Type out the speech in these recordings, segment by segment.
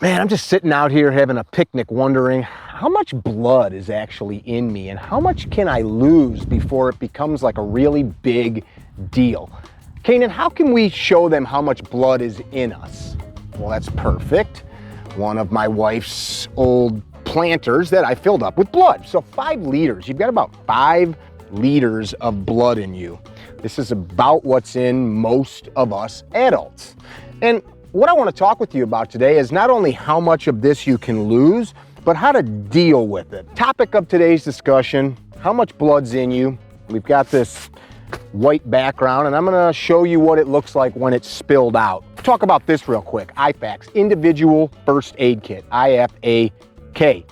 Man, I'm just sitting out here having a picnic wondering how much blood is actually in me and how much can I lose before it becomes like a really big deal. Kanan, how can we show them how much blood is in us? Well, that's perfect. One of my wife's old planters that I filled up with blood. So 5 liters, you've got about 5 liters of blood in you. This is about what's in most of us adults. And what I want to talk with you about today is not only how much of this you can lose, but how to deal with it. Topic of today's discussion, how much blood's in you. We've got this white background and I'm going to show you what it looks like when it's spilled out. Talk about this real quick. IFAKs, Individual First Aid Kit, IFAK.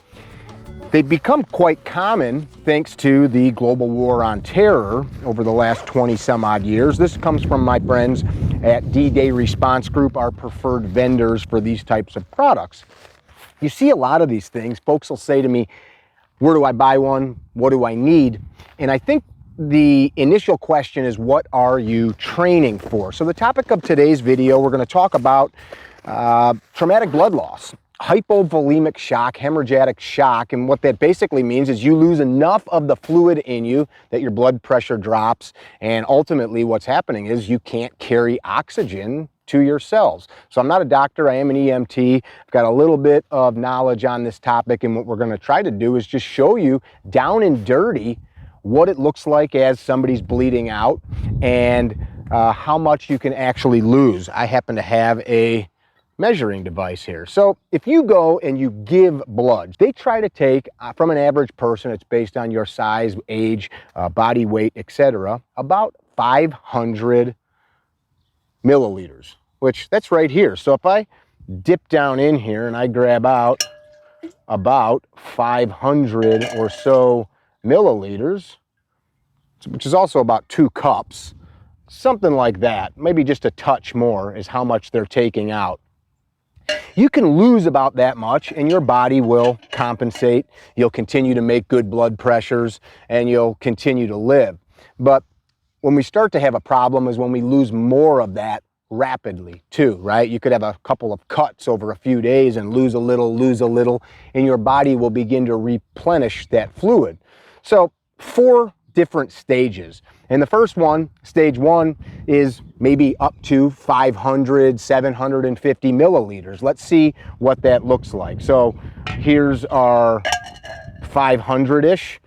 They've become quite common thanks to the global war on terror over the last 20 some odd years. This comes from my friends at D-Day Response Group, our preferred vendors for these types of products. You see a lot of these things. Folks will say to me, where do I buy one? What do I need? And I think the initial question is, what are you training for? So the topic of today's video, we're going to talk about traumatic blood loss. Hypovolemic shock, hemorrhagic shock, and what that basically means is you lose enough of the fluid in you that your blood pressure drops, and ultimately what's happening is you can't carry oxygen to your cells. So I'm not a doctor, I am an EMT. I've got a little bit of knowledge on this topic, and what we're going to try to do is just show you down and dirty what it looks like as somebody's bleeding out and how much you can actually lose. I happen to have a measuring device here. So if you go and you give blood, they try to take from an average person, it's based on your size, age, body weight, etc., about 500 milliliters, which that's right here. So if I dip down in here and I grab out about 500 or so milliliters, which is also about 2 cups, something like that, maybe just a touch more is how much they're taking out. You can lose about that much and your body will compensate. You'll continue to make good blood pressures and you'll continue to live. But when we start to have a problem is when we lose more of that rapidly too, right? You could have a couple of cuts over a few days and lose a little, and your body will begin to replenish that fluid. So 4 different stages. And the first one, stage 1, is maybe up to 500, 750 milliliters. Let's see what that looks like. So here's our 500-ish.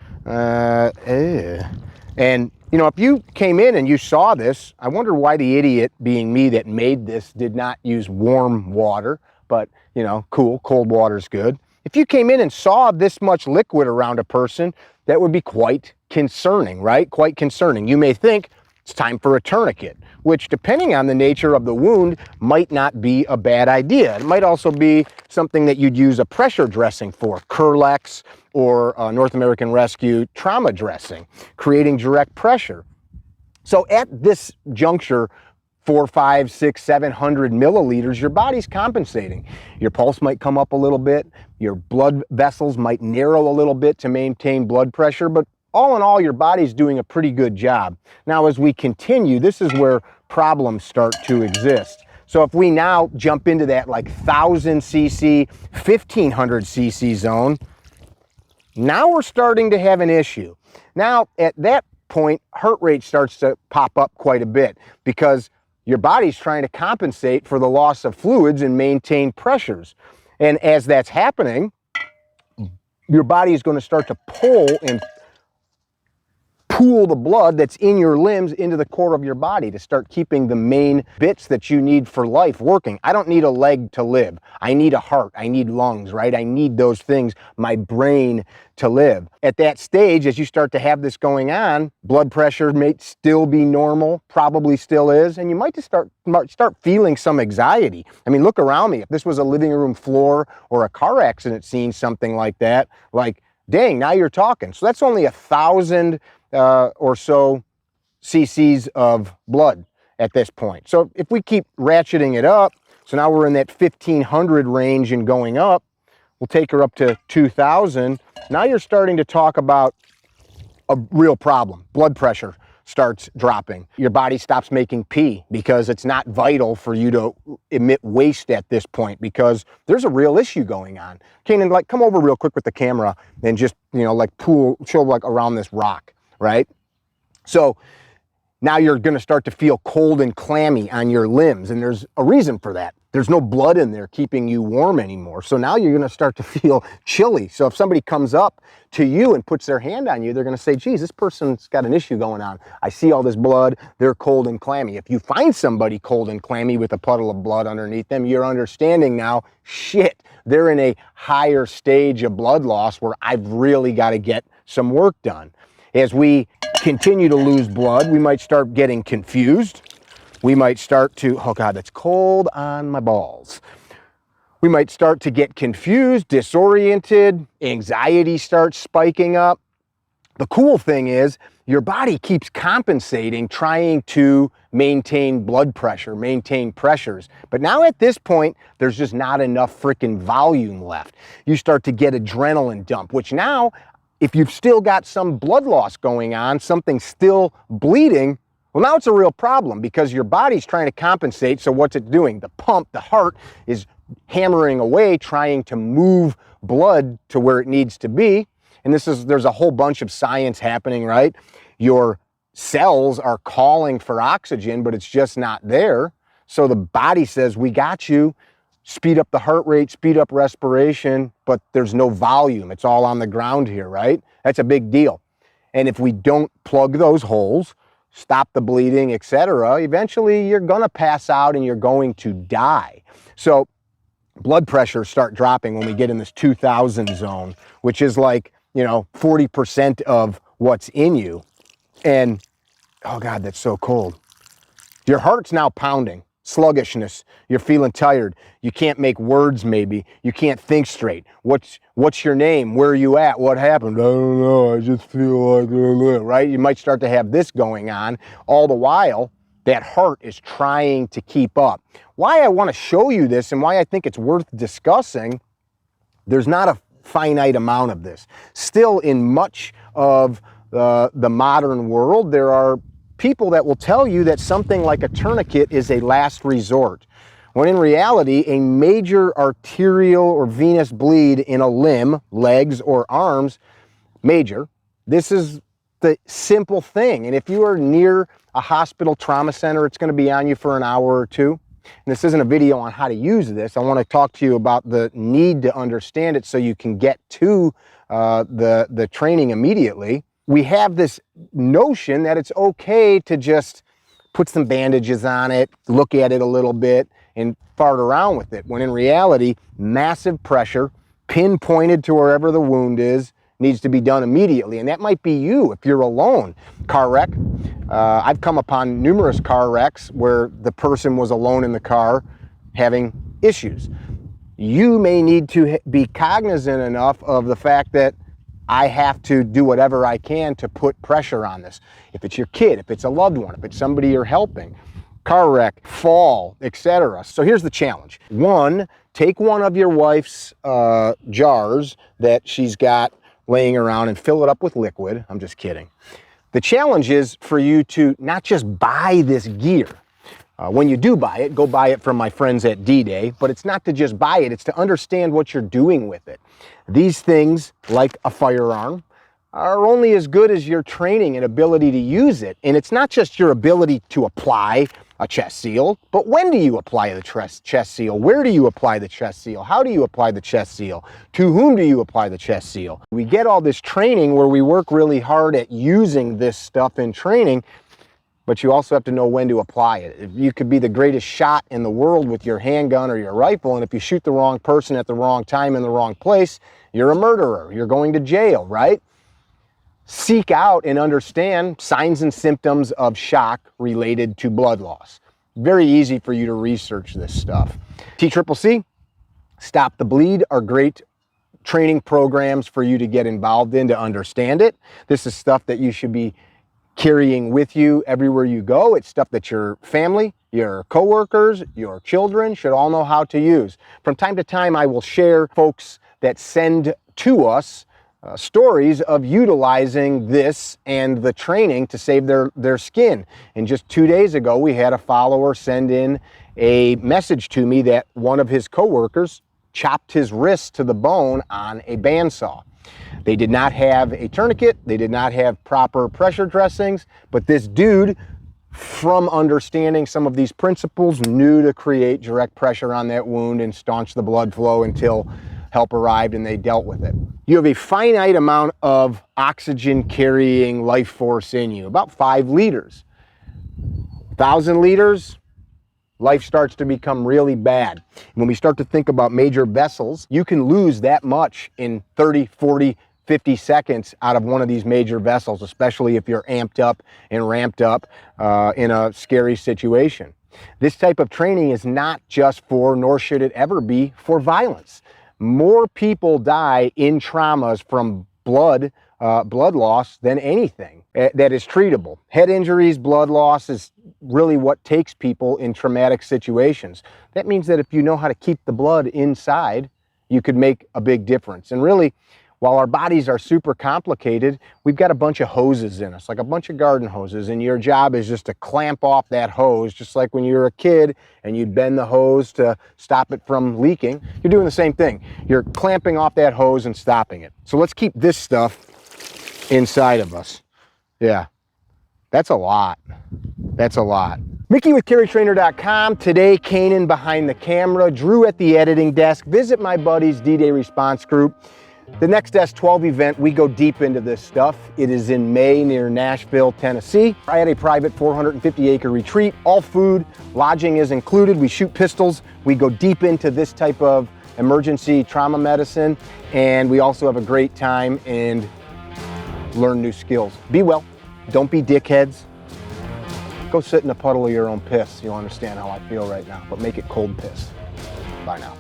And you know, if you came in and you saw this, I wonder why the idiot, being me that made this, did not use warm water, but you know, cool, cold water's good. If you came in and saw this much liquid around a person, that would be quite concerning, right? Quite concerning. You may think it's time for a tourniquet, which depending on the nature of the wound might not be a bad idea. It might also be something that you'd use a pressure dressing for, Curlex or North American Rescue trauma dressing, creating direct pressure. So at this juncture, 4, 5, 6, 700 milliliters, your body's compensating. Your pulse might come up a little bit, your blood vessels might narrow a little bit to maintain blood pressure, but all in all, your body's doing a pretty good job. Now, as we continue, this is where problems start to exist. So if we now jump into that like 1000 cc, 1500 cc zone, now we're starting to have an issue. Now, at that point, heart rate starts to pop up quite a bit because your body's trying to compensate for the loss of fluids and maintain pressures. And as that's happening, your body is going to start to pull and pool the blood that's in your limbs into the core of your body to start keeping the main bits that you need for life working. I don't need a leg to live. I need a heart. I need lungs, right? I need those things, my brain to live. At that stage, as you start to have this going on, blood pressure may still be normal, probably still is, and you might just start feeling some anxiety. I mean, look around me. If this was a living room floor or a car accident scene, something like that, like, dang, now you're talking. So that's only 1,000 or so cc's of blood at this point. So if we keep ratcheting it up, so now we're in that 1500 range and going up, we'll take her up to 2000. Now you're starting to talk about a real problem, blood pressure starts dropping. Your body stops making pee because it's not vital for you to emit waste at this point, because there's a real issue going on. Kanan, like, come over real quick with the camera and just, you know, like show like around this rock, right? So now you're going to start to feel cold and clammy on your limbs, and there's a reason for that. There's no blood in there keeping you warm anymore. So now you're going to start to feel chilly. So if somebody comes up to you and puts their hand on you, they're going to say, geez, this person's got an issue going on. I see all this blood. They're cold and clammy. If you find somebody cold and clammy with a puddle of blood underneath them, you're understanding now, shit, they're in a higher stage of blood loss where I've really got to get some work done. As we continue to lose blood, we might start getting confused. We might start to, oh God, that's cold on my balls. We might start to get confused, disoriented, anxiety starts spiking up. The cool thing is your body keeps compensating, trying to maintain blood pressure, maintain pressures. But now at this point, there's just not enough freaking volume left. You start to get adrenaline dump, which now, if you've still got some blood loss going on, something still bleeding, well, now it's a real problem because your body's trying to compensate. So what's it doing? The pump, the heart, is hammering away, trying to move blood to where it needs to be. And there's a whole bunch of science happening, right? Your cells are calling for oxygen, but it's just not there. So the body says, we got you. Speed up the heart rate, speed up respiration, but there's no volume. It's all on the ground here, right? That's a big deal. And if we don't plug those holes, stop the bleeding, etc., eventually you're going to pass out and you're going to die. So blood pressures start dropping when we get in this 2000 zone, which is like, you know, 40% of what's in you. And, oh God, that's so cold. Your heart's now pounding. Sluggishness, you're feeling tired, you can't make words maybe, you can't think straight. What's your name? Where are you at? What happened? I don't know, I just feel like, right? You might start to have this going on. All the while, that heart is trying to keep up. Why I want to show you this and why I think it's worth discussing, there's not a finite amount of this. Still, in much of the modern world, there are people that will tell you that something like a tourniquet is a last resort, when in reality, a major arterial or venous bleed in a limb, legs or arms, major, this is the simple thing. And if you are near a hospital trauma center, it's going to be on you for an hour or two. And this isn't a video on how to use this. I want to talk to you about the need to understand it so you can get to the training immediately. We have this notion that it's okay to just put some bandages on it, look at it a little bit, and fart around with it, when in reality, massive pressure, pinpointed to wherever the wound is, needs to be done immediately. And that might be you if you're alone. Car wreck. I've come upon numerous car wrecks where the person was alone in the car having issues. You may need to be cognizant enough of the fact that I have to do whatever I can to put pressure on this. If it's your kid, if it's a loved one, if it's somebody you're helping, car wreck, fall, etc. So here's the challenge. One, take one of your wife's jars that she's got laying around and fill it up with liquid. I'm just kidding. The challenge is for you to not just buy this gear. When you do buy it, go buy it from my friends at D-Day, but it's not to just buy it, it's to understand what you're doing with it. These things, like a firearm, are only as good as your training and ability to use it. And it's not just your ability to apply a chest seal, but when do you apply the chest seal? Where do you apply the chest seal? How do you apply the chest seal? To whom do you apply the chest seal? We get all this training where we work really hard at using this stuff in training, but you also have to know when to apply it. You could be the greatest shot in the world with your handgun or your rifle, and if you shoot the wrong person at the wrong time in the wrong place, you're a murderer. You're going to jail, right? Seek out and understand signs and symptoms of shock related to blood loss. Very easy for you to research this stuff. TCCC, Stop the Bleed are great training programs for you to get involved in to understand it. This is stuff that you should be carrying with you everywhere you go. It's stuff that your family, your coworkers, your children should all know how to use. From time to time, I will share folks that send to us stories of utilizing this and the training to save their skin. And just 2 days ago, we had a follower send in a message to me that one of his coworkers chopped his wrist to the bone on a bandsaw. They did not have a tourniquet, they did not have proper pressure dressings, but this dude, from understanding some of these principles, knew to create direct pressure on that wound and staunch the blood flow until help arrived and they dealt with it. You have a finite amount of oxygen carrying life force in you, about 5 liters. 1,000 liters, life starts to become really bad. When we start to think about major vessels, you can lose that much in 30, 40, 50 seconds out of one of these major vessels, especially if you're amped up and ramped up in a scary situation. This type of training is not just for, nor should it ever be, for violence. More people die in traumas from blood loss than anything that is treatable. Head injuries, blood loss is really what takes people in traumatic situations. That means that if you know how to keep the blood inside, you could make a big difference. And really, while our bodies are super complicated, we've got a bunch of hoses in us, like a bunch of garden hoses, and your job is just to clamp off that hose, just like when you were a kid and you'd bend the hose to stop it from leaking. You're doing the same thing. You're clamping off that hose and stopping it. So let's keep this stuff inside of us. Yeah, that's a lot. That's a lot. Mickey with CarryTrainer.com. Today, Kanan behind the camera, Drew at the editing desk. Visit my buddy's D-Day response group. The next S12 event, we go deep into this stuff. It is in May near Nashville, Tennessee. I had a private 450-acre retreat. All food, lodging is included. We shoot pistols. We go deep into this type of emergency trauma medicine. And we also have a great time and learn new skills. Be well. Don't be dickheads. Go sit in a puddle of your own piss. You'll understand how I feel right now. But make it cold piss. Bye now.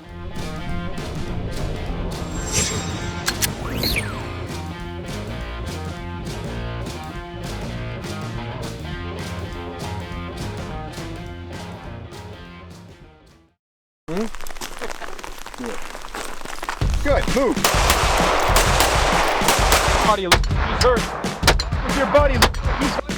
Good, move. Buddy, he's hurt. Where's your buddy? He's hurt.